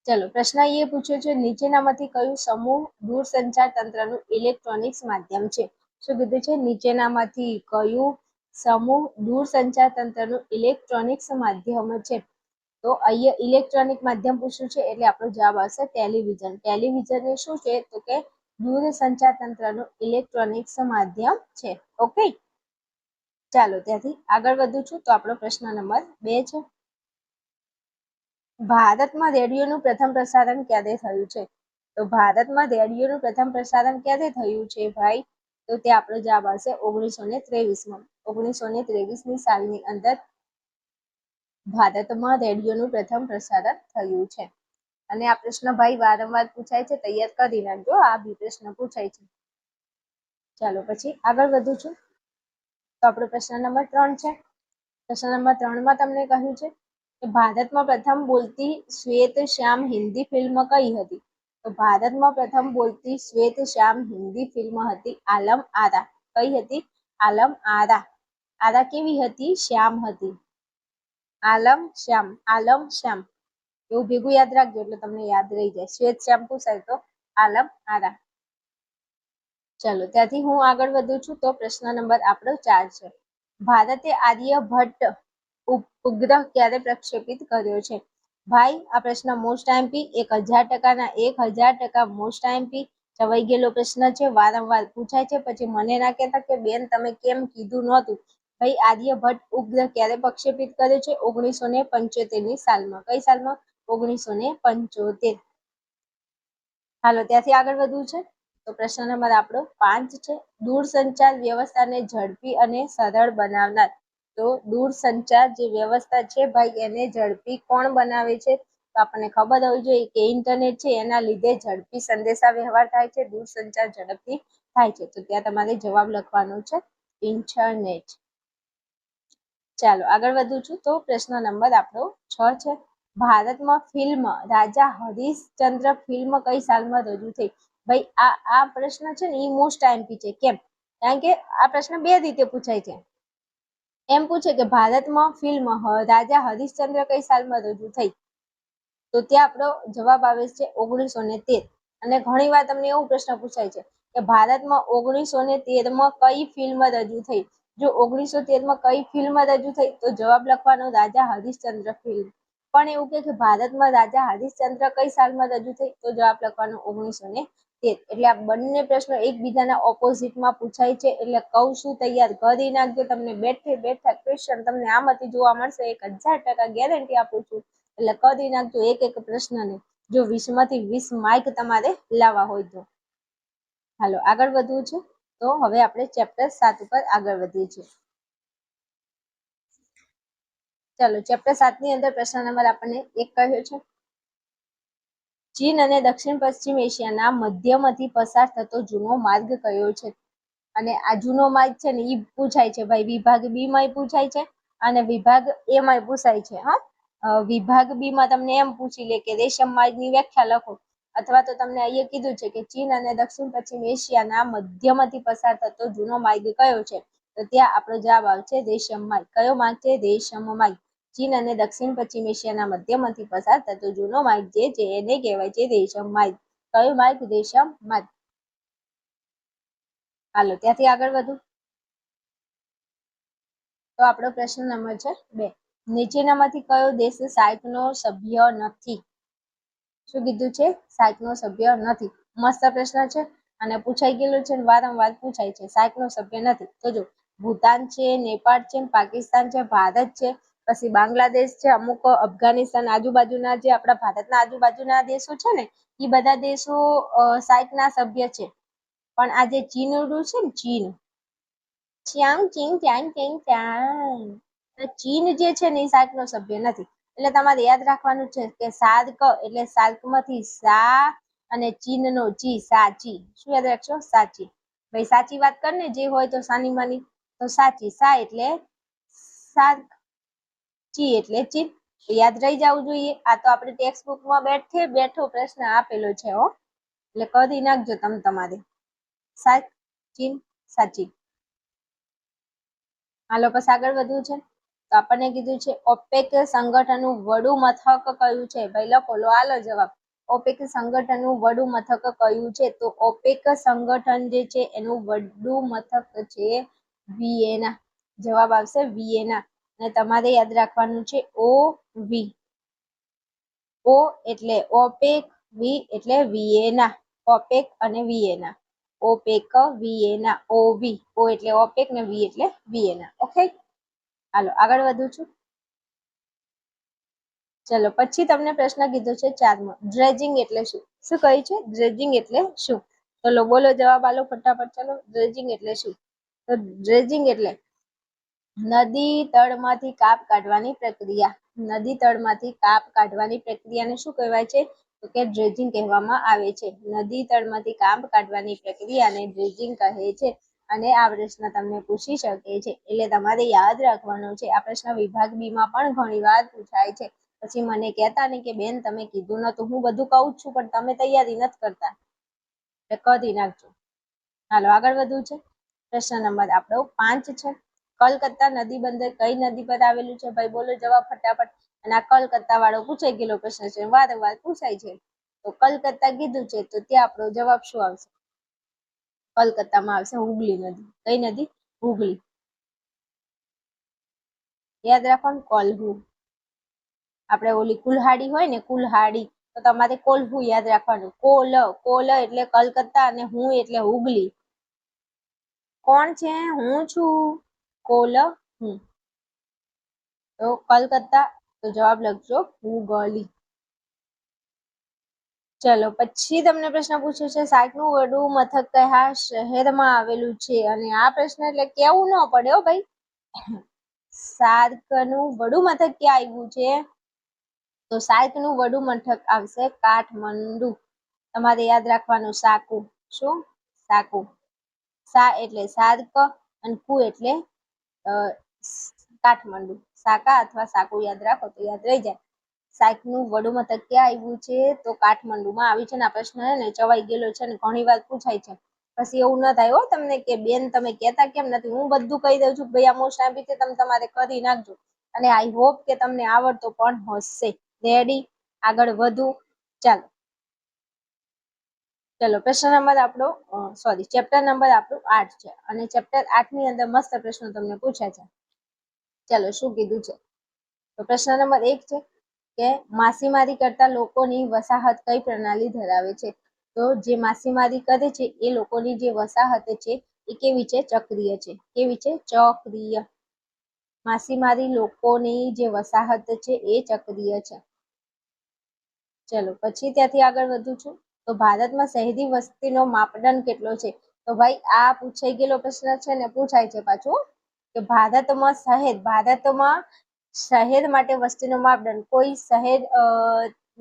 ચલો પ્રશ્ન એ પૂછ્યો છે, નીચેનામાંથી કયું સમૂહ દૂરસંચાર તંત્રનું ઇલેક્ટ્રોનિક્સ માધ્યમ છે? શું કીધું છે? નીચેનામાંથી કયું સમૂહ દૂરસંચાર તંત્રનું ઇલેક્ટ્રોનિક્સ માધ્યમ છે? તો અહીંયા ઇલેક્ટ્રોનિક માધ્યમ પૂછ્યું છે એટલે આપણો જવાબ આવશે ટેલિવિઝન. ટેલિવિઝન એ શું છે? તો કે દૂરસંચાર તંત્રનું ઇલેક્ટ્રોનિક્સ માધ્યમ છે. ઓકે, ચાલો ત્યાંથી આગળ વધું છું. તો આપણો પ્રશ્ન નંબર 2 છે, ભારતમાં રેડિયોનું પ્રથમ પ્રસારણ ક્યારે થયું છે? તો ભારતમાં રેડિયોનું પ્રથમ પ્રસારણ ક્યારે થયું છે ભાઈ? તો તે આપણો જવાબ આવશે 1923માં. 1923ની સાલની અંદર ભારતમાં રેડિયોનું પ્રથમ પ્રસારણ થયું છે. અને આ પ્રશ્ન ભાઈ વારંવાર પૂછાય છે, તૈયાર કરી નાખજો, આ બી પ્રશ્ન પૂછાય છે. ચાલો પછી આગળ વધું છું. તો આપણો પ્રશ્ન નંબર 3 છે. પ્રશ્ન નંબર 3માં તમને કહ્યું છે કે ભારતમાં પ્રથમ બોલતી શ્વેત શ્યામ હિન્દી ફિલ્મ કઈ હતી? તો ભારતમાં પ્રથમ બોલતી શ્વેત શ્યામ હિન્દી ફિલ્મ હતી આલમ આરા. કઈ હતી? આલમ આરા. આરા કેવી હતી? શ્યામ હતી. આલમ શ્યામ, આલમ શ્યામ એવું ભેગું યાદ રાખજો એટલે તમને યાદ રહી જાય. શ્વેત શ્યામ પૂછાય તો આલમ આરા. ચલો ત્યાંથી હું આગળ વધું છું. તો પ્રશ્ન નંબર આપણો 4 છે, ભારતે આર્યભટ્ટ ઉપગ્રહ ક્યારે પ્રક્ષેપિત કર્યો છે? ભાઈ આ પ્રશ્ન મોસ્ટ આઈએમપી, 1000%ના 1000% મોસ્ટ આઈએમપી ચવાઈ ગયેલો પ્રશ્ન છે, વારંવાર પૂછાય છે. પછી મને ના કહેતા કે બેન તમે કેમ કીધું નહોતું. ભાઈ આર્યભટ્ટ ઉપગ્રહ ક્યારે પ્રક્ષેપિત કર્યો છે? 1975ની સાલમાં. કઈ સાલમાં? 1975. હાલો ત્યાંથી આગળ વધવું છે. તો પ્રશ્ન નંબર આપણો 5 છે, દૂરસંચાર વ્યવસ્થાને ઝડપી અને સરળ બનાવનાર. તો દૂરસંચાર જે વ્યવસ્થા છે ભાઈ એને ઝડપી કોણ બનાવે છે? તો આપણને ખબર હોવી જોઈએ કે ઇન્ટરનેટ છે એના લીધે ઝડપી સંદેશા વ્યવહાર થાય છે, દૂરસંચાર ઝડપથી થાય છે. તો ત્યાં તમારે જવાબ લખવાનો છે ઇન્ટરનેટ. ચાલો આગળ વધું છું. તો પ્રશ્ન નંબર આપણો 6 છે, ભારતમાં ફિલ્મ રાજા હરીશચંદ્ર ફિલ્મ કઈ સાલમાં રજૂ થઈ? ભાઈ આ પ્રશ્ન છે ને એ મોસ્ટ આઈએમપી છે. કેમ? કારણ કે આ પ્રશ્ન બે રીતે પૂછાય છે. એમ પૂછે કે ભારતમાં ફિલ્મ રાજા હરીશચંદ્ર કઈ સાલમાં રજૂ થઈ? તો ત્યાં આપણો જવાબ આવે છે 1913. અને ઘણી વાર તમને એવો પ્રશ્ન પૂછાય છે કે ભારતમાં 1913માં કઈ ફિલ્મ રજૂ થઈ? જો 1913માં કઈ ફિલ્મ રજૂ થઈ તો જવાબ લખવાનો રાજા હરીશચંદ્ર ફિલ્મ. પણ એવું કે ભારતમાં રાજા હરીશચંદ્ર કઈ સાલમાં રજૂ થઈ? તો જવાબ લખવાનો 1913. એટલે આ બંને પ્રશ્નો એકબીજાના ઓપોઝિટમાં પૂછાય છે. એટલે કહું છું તૈયાર કરી નાખજો. તમને બેઠે બેઠા ક્વેશ્ચન તમને આમાંથી જોવા મળશે. 1000% ગેરંટી આપું છું. એટલે કરી નાખજો એક એક પ્રશ્નને, જો 20માંથી 20 માર્ક તમારે લાવવા હોય તો. હાલો આગળ વધવું છે. તો હવે આપણે ચેપ્ટર 7 ઉપર આગળ વધીએ છીએ. ચાલો ચેપ્ટર 7 ની અંદર પ્રશ્ન નંબર આપણને 1 કહ્યો છે, ચીન અને દક્ષિણ પશ્ચિમ એશિયાના મધ્યમાંથી પસાર થતો જૂનો માર્ગ કયો છે? અને આ જૂનો માર્ગ છે ને એ પૂછાય છે ભાઈ વિભાગ બી માં પૂછાય છે અને વિભાગ એ માં પૂછાય છે. વિભાગ બી માં તમને એમ પૂછી લે કે રેશમ માર્ગની વ્યાખ્યા લખો, અથવા તો તમને અહીંયા કીધું છે કે ચીન અને દક્ષિણ પશ્ચિમ એશિયાના મધ્યમાંથી પસાર થતો જૂનો માર્ગ કયો છે? તો ત્યાં આપણો જવાબ આવશે રેશમ માર્ગ. કયો માર્ગ છે? રેશમ માર્ગ. ચીન અને દક્ષિણ પશ્ચિમ એશિયાના મધ્યમાંથી પસાર થતો જૂનો માર્ગ છે એને કહેવાય છે રેશમ માર્ગ. કયો માર્ગ? રેશમ માર્ગ. હાલો ત્યાંથી આગળ વધું. તો આપણો પ્રશ્ન નંબર છે 2, નીચેનામાંથી કયો દેશ સાર્કનો સભ્ય નથી? શું કીધું છે? સાર્કનો સભ્ય નથી. મસ્ત પ્રશ્ન છે અને પૂછાઈ ગયેલો છે, વારંવાર પૂછાય છે. સાર્કનો સભ્ય નથી. તો જો ભૂતાન છે, નેપાળ છે, પાકિસ્તાન છે, ભારત છે, પછી બાંગ્લાદેશ છે, અમુક અફઘાનિસ્તાન આજુબાજુના જે આપણા ભારતના આજુબાજુના દેશો છે ને એ બધા દેશો સાર્કના સભ્ય છે. પણ આ જે ચીનનું છે ને ચીન, ચ્યાંગ ચીંગ ચાંગ ચીંગ ચાંગ, ચીન જે છે ને એ સાર્કનો સભ્ય નથી. એટલે તમારે યાદ રાખવાનું છે કે સાર્ક એટલે સાર્કમાંથી સા અને ચીનનો ચી, સાચી. શું યાદ રાખશો? સાચી. ભાઈ સાચી વાત કરને, જે હોય તો સાની માની, તો સાચી. સા એટલે સાર્ક, ચી એટલે ચીન. યાદ રહી જવું જોઈએ. આ તો આપણે ટેક્સ્ટ બુકમાં બેઠો પ્રશ્ન આપેલો છે હો, એટલે કરી નાખજો તમે તમારે. સાર્ક, ચીન, સાચી. હાલો પછી આગળ વધવું છે. તો આપણને કીધું છે ઓપેક સંગઠનનું વડું મથક કયું છે? ભાઈ લખો લો, આલો જવાબ. ઓપેક સંગઠનનું વડું મથક કયું છે? તો ઓપેક સંગઠન જે છે એનું વડું મથક છે વિયેના. જવાબ આવશે વિયેના. અને તમારે યાદ રાખવાનું છે ઓ વી. ઓ એટલે ઓપેક, વી એટલે વિયેના. ઓપેક અને Vienna. OPEC Vienna, OV. O એટલે ઓપેક ને વી એટલે વિયેના. ઓકે, હાલો આગળ વધું છું. ચલો પછી તમને પ્રશ્ન કીધો છે 4મો, ડ્રેજિંગ એટલે શું? શું કહ્યું છે? ડ્રેજિંગ એટલે શું? ચલો બોલો જવાબ આલો ફટાફટ. ચલો, ડ્રેજિંગ એટલે શું? તો ડ્રેજિંગ એટલે નદી તળમાંથી કાપ કાઢવાની પ્રક્રિયા. નદી તળમાંથી કાપ કાઢવાની પ્રક્રિયાને શું કહેવાય છે? તો કે ડ્રેજિંગ કહેવામાં આવે છે. નદી તળમાંથી કાપ કાઢવાની પ્રક્રિયાને ડ્રેજિંગ કહે છે. અને આ પ્રશ્ન તમને પૂછી શકે છે, એટલે તમારે યાદ રાખવાનું છે. આ પ્રશ્ન વિભાગ બી માં પણ ઘણી વાર પૂછાય છે. પછી મને કહેતા નહીં કે બેન તમે કીધું નતું. હું બધું કહું છું પણ તમે તૈયારી નથી કરતા, એટલે કરી નાખજો. હાલો આગળ વધવું છે. પ્રશ્ન નંબર આપણો 5 છે. કલકત્તા નદી બંદર કઈ નદી પર આવેલું છે? ભાઈ બોલો જવાબ ફટાફટ. અને આ કલકત્તા વાળો પૂછાઈ ગયેલો પ્રશ્ન છે, વારંવાર પૂછાય છે. તો કલકત્તા કીધું છે તો ત્યાં આપણો જવાબ શું આવશે? કલકત્તામાં આવશે હુગલી નદી. કઈ નદી? હુગલી. યાદ રાખવાનું, કોલ્હુ. આપણે ઓલી કુલ્હાડી હોય ને, કુલ્હાડી, તો તમારે કોલ્હુ યાદ રાખવાનું. કોલ એટલે કલકત્તા અને હું એટલે હુગલી. કોણ છે? હું છું. કોલ હું. તો કલકત્તા, તો જવાબ લખજો હુગલી. ચલો પછી તમને પ્રશ્ન પૂછ્યો છે સાર્કનું વડું મથક કયા શહેરમાં આવેલું છે? અને આ પ્રશ્ન એટલે કેવું ન પડે હો ભાઈ. સાર્કનું વડું મથક ક્યાં આવ્યું છે? તો સાર્કનું વડું મથક આવશે કાઠમંડુ. તમારે યાદ રાખવાનું સાકુ. શું? સાકુ. સા એટલે સાર્ક અને કુ એટલે કાઠમંડુ. સાકા અથવા સાકુ યાદ રાખો તો યાદ રહી જાય. સાર્કનું વડું મથક ક્યાં આવ્યું છે? તો કાઠમંડુમાં આવી છે. ને આ પ્રશ્ન ને ચવાઈ ગયેલો છે ને ઘણી વાર પૂછાય છે. પછી એવું ન થાય હો તમને કે બેન તમે કહેતા કેમ નથી. હું બધું કહી દઉં છું. ભાઈ આ મોસ્ટ આપી છે, તમે તમારે કરી નાખજો. અને આઈ હોપ કે તમને આવડતો પણ હશે. રેડી, આગળ વધુ. ચાલો ચલો પ્રશ્ન નંબર આપણો ચેપ્ટર નંબર આપણું 8 છે. અને ચેપ્ટર 8 ની અંદર મસ્ત પ્રશ્નો તમને પૂછ્યા છે. ચલો શું કીધું છે? તો પ્રશ્ન નંબર 1 છે કે માછીમારી કરતા લોકોની વસાહત કઈ પ્રણાલી ધરાવે છે? તો જે માછીમારી કરે છે એ લોકોની જે વસાહત છે એ કેવી છે? ચક્રીય છે. કેવી છે? ચક્રીય. માછીમારી લોકોની જે વસાહત છે એ ચક્રીય છે. ચલો પછી ત્યાંથી આગળ વધું છું. તો ભારતમાં શહેરી વસ્તીનો માપદંડ કેટલો છે? તો ભાઈ આ પૂછાઈ ગયેલો પ્રશ્ન છે ને પૂછાય છે પાછું કે ભારતમાં શહેર માટે વસ્તીનો માપદંડ. કોઈ શહેર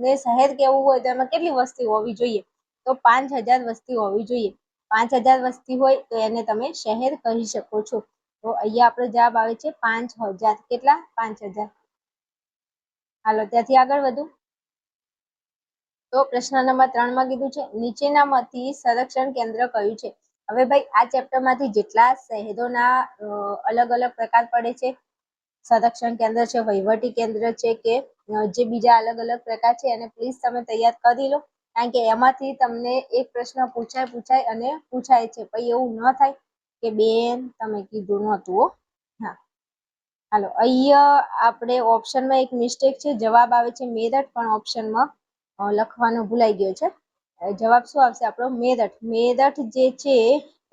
ને શહેર કેવું હોય તો એમાં કેટલી વસ્તી હોવી જોઈએ? તો 5000 વસ્તી હોવી જોઈએ. 5000 વસ્તી હોય તો એને તમે શહેર કહી શકો છો. તો અહીંયા આપણો જવાબ આવે છે 5000. કેટલા? 5000. હાલો ત્યાંથી આગળ વધુ. તો પ્રશ્ન નંબર 3 માં કીધું છે નીચેનામાંથી સંરક્ષણ કેન્દ્ર કયું છે? હવે ભાઈ આ ચેપ્ટર માંથી જેટલા શહેરોના અલગ અલગ પ્રકાર પડે છે, સંરક્ષણ કેન્દ્ર છે, વહીવટી કેન્દ્ર છે કે જે બીજા અલગ અલગ પ્રકાર છે, એને પ્લીઝ તમે તૈયાર કરી લો. કારણ કે એમાંથી તમને એક પ્રશ્ન પૂછાય અને પૂછાય છે. પછી એવું ન થાય કે બેન તમે કીધું નહોતું. હા હાલો અહીંયા આપણે ઓપ્શનમાં એક મિસ્ટેક છે. જવાબ આવે છે મેરઠ, પણ ઓપ્શનમાં લખવાનો ભૂલાઈ ગયો છે. જવાબ શું આવશે આપણો? મેરઠ. મેરઠ જે છે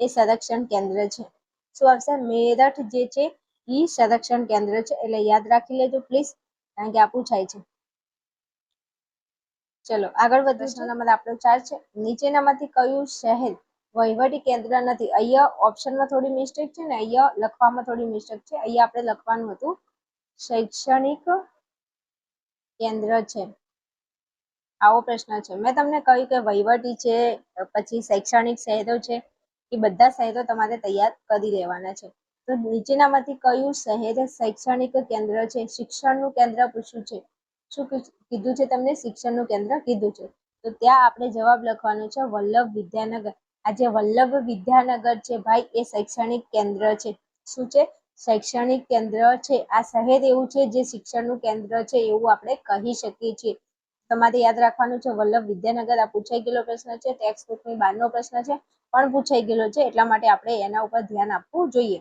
એ સંરક્ષણ કેન્દ્ર છે. શું આવશે? મેરઠ જે છે એ સંરક્ષણ કેન્દ્ર છે. એટલે યાદ રાખી લેજો પ્લીઝ, કારણ કે આ પૂછાય છે. ચલો આગળ વધુ. પ્રશ્ન નંબર આપણો 4 છે. નીચેનામાંથી કયું શહેર વહીવટી કેન્દ્ર નથી? અહીંયા ઓપ્શનમાં થોડી મિસ્ટેક છે ને અહીંયા લખવામાં થોડી મિસ્ટેક છે. અહીંયા આપણે લખવાનું હતું શૈક્ષણિક કેન્દ્ર છે? આવો પ્રશ્ન છે. મેં તમને કહ્યું કે વહીવટી છે, પછી શૈક્ષણિક શહેરો છે, એ બધા શહેરો તમારે તૈયાર કરી દેવાના છે. તો નીચેનામાંથી કયું શહેર શૈક્ષણિક કેન્દ્ર છે? શિક્ષણનું કેન્દ્ર પૂછ્યું છે. શું કીધું છે તમને? શિક્ષણનું કેન્દ્ર કીધું છે. તો ત્યાં આપણે જવાબ લખવાનો છે વલ્લભ વિદ્યાનગર. આ જે વલ્લભ વિદ્યાનગર છે ભાઈ, એ શૈક્ષણિક કેન્દ્ર છે. શું છે? શૈક્ષણિક કેન્દ્ર છે. આ શહેર એવું છે જે શિક્ષણનું કેન્દ્ર છે એવું આપણે કહી શકીએ છીએ. તમારે યાદ રાખવાનું છે વલ્લભ વિદ્યાનગર. આ પૂછાઈ ગયેલો પ્રશ્ન છે, ટેક્સ્ટ બુકની બહારનો પ્રશ્ન છે, પણ પૂછાઈ ગયેલો છે, એટલા માટે આપણે એના ઉપર ધ્યાન આપવું જોઈએ.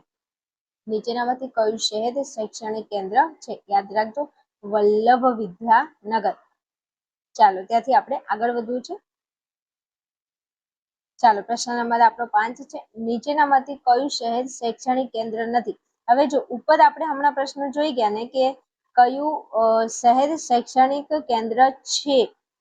નીચેનામાંથી કયું શહેર શૈક્ષણિક કેન્દ્ર છે? યાદ રાખજો, વલ્લભ વિદ્યાનગર. ચાલો, ત્યાંથી આપણે આગળ વધવું છે. ચાલો, પ્રશ્ન નંબર આપણો 5 છે. નીચેનામાંથી કયું શહેર શૈક્ષણિક કેન્દ્ર નથી? હવે જો ઉપર આપણે હમણાં પ્રશ્ન જોઈ ગયા ને કે કયું શહેર શૈક્ષણિક કેન્દ્ર છે,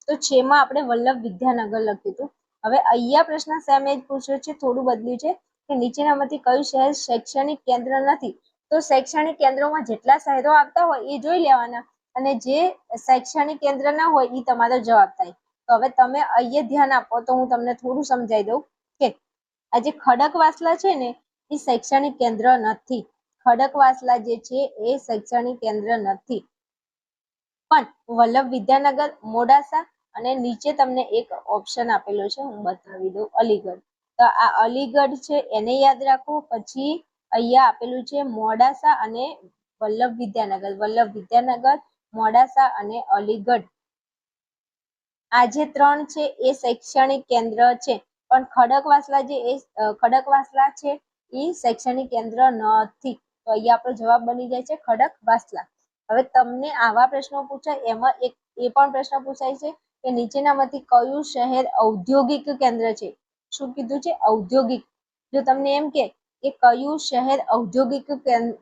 તો છે માં આપણે વલ્લભ વિદ્યાનગર લખ્યું હતું. હવે અહીંયા પ્રશ્ન સેમ જ પૂછ્યો છે, થોડું બદલ્યું છે કે નીચેનામાંથી કયું શહેર શૈક્ષણિક કેન્દ્ર નથી? તો શૈક્ષણિક કેન્દ્રોમાં જેટલા શહેરો આવતા હોય એ જોઈ લેવાના, અને જે શૈક્ષણિક કેન્દ્ર ના હોય એ તમારો જવાબ થાય. તો હવે તમે અહીંયા ધ્યાન આપો તો હું તમને થોડું સમજાઈ દઉં કે આ જે ખડકવાસલા છે ને એ શૈક્ષણિક કેન્દ્ર નથી. ખડકવાસલા જે છે એ શૈક્ષણિક કેન્દ્ર નથી. પણ વલ્લભ વિદ્યાનગર, મોડાસા અને નીચે તમને એક ઓપ્શન આપેલો છે, હું બતાવી દઉં, અલીગઢ. તો આ અલીગઢ છે એને યાદ રાખો. પછી અહીંયા આપેલું છે મોડાસા અને વલ્લભ વિદ્યાનગર. વલ્લભ વિદ્યાનગર, મોડાસા અને અલીગઢ. આ જે 3 છે એ શૈક્ષણિક કેન્દ્ર છે, પણ ખડકવાસલા છે એ શૈક્ષણિક કેન્દ્ર નથી. તો અહીંયા આપણો જવાબ બની જાય છે ખડકવાસલા. હવે તમને આવા પ્રશ્નો પૂછાય, એમાં એ પણ પ્રશ્ન પૂછાય છે કે નીચેનામાંથી કયું શહેર ઔદ્યોગિક કેન્દ્ર છે? શું કીધું છે? ઔદ્યોગિક. જો તમને એમ કે કયું શહેર ઔદ્યોગિક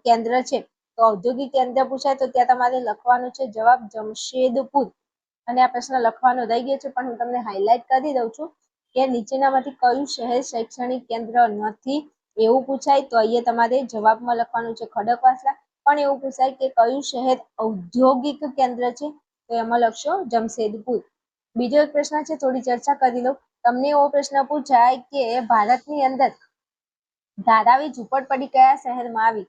કેન્દ્ર છે, તો ઔદ્યોગિક કેન્દ્ર પૂછાય તો ત્યાં તમારે લખવાનું છે જવાબ જમશેદપુર. અને આ પ્રશ્ન લખવાનો રહી ગયો છે, પણ હું તમને હાઇલાઇટ કરી દઉં છું કે નીચેનામાંથી કયું શહેર શૈક્ષણિક કેન્દ્ર નથી એવું પૂછાય તો અહીંયા તમારે જવાબમાં લખવાનું છે ખડકવાસલા. પણ એવું પૂછાય કે કયું શહેર ઔદ્યોગિક કેન્દ્ર છે, તો એમાં લખશો જમશેદપુર. બીજો એક પ્રશ્ન છે, થોડી ચર્ચા કરી લો. તમને એવો પ્રશ્ન પૂછાય કે ભારતની અંદર ધારાવી ઝુંપડપટ્ટી કયા શહેરમાં આવી?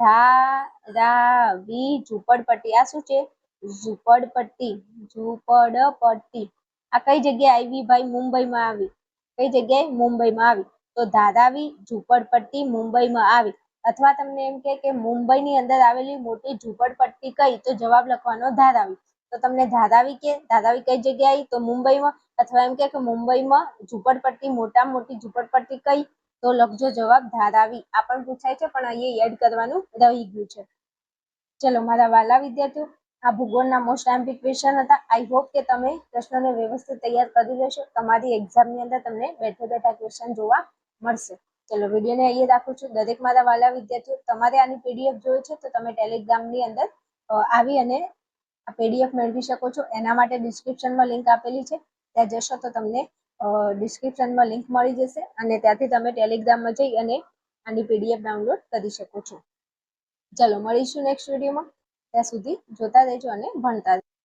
ધારાવી ઝુંપડપટ્ટી, આ શું છે? ઝુંપડપટ્ટી. ઝુંપડપટ્ટી આ કઈ જગ્યાએ આવી ભાઈ? મુંબઈમાં આવી. કઈ જગ્યાએ? મુંબઈમાં આવી. તો ધારાવી ઝુંપડપટ્ટી મુંબઈમાં આવી. અથવા તમને એમ કે મુંબઈની અંદર આવેલી મોટી ઝુંપડપટ્ટી કઈ? તો જવાબ લખવાનો ધારાવી. તો તમને ધારાવી કઈ જગ્યાએ આવી? તો મુંબઈમાં. અથવા એમ કે મુંબઈમાં ઝુંપડપટ્ટી, મોટામાં મોટી ઝુંપડપટ્ટી કઈ? તો લખજો જવાબ ધારાવી. આ પણ પૂછાય છે, પણ અહીંયા એડ કરવાનું રહી ગયું છે. ચલો મારા વાલા વિદ્યાર્થીઓ, આ ભૂગોળના મોસ્ટ એમ્પી ક્વેશ્ચન હતા. આઈ હોપ કે તમે પ્રશ્નોને વ્યવસ્થિત તૈયાર કરી લેશો. તમારી એક્ઝામની અંદર તમને બેઠા ક્વેશ્ચન જોવા મળશે. ચલો, વિડીયોને અહીંયા રાખું છું. દરેક મારા વાલા વિદ્યાર્થીઓ, તમારે આની પીડીએફ જોઈએ છે તો તમે ટેલિગ્રામની અંદર આવી અને આ પીડીએફ મેળવી શકો છો. એના માટે ડિસ્ક્રિપ્શનમાં લિંક આપેલી છે, ત્યાં જશો તો તમને ડિસ્ક્રિપ્શનમાં લિંક મળી જશે અને ત્યાંથી તમે ટેલિગ્રામમાં જઈ અને આની પીડીએફ ડાઉનલોડ કરી શકો છો. ચલો, મળીશું નેક્સ્ટ વિડીયોમાં. ત્યાં સુધી જોતા રહેજો અને ભણતા રહેજો.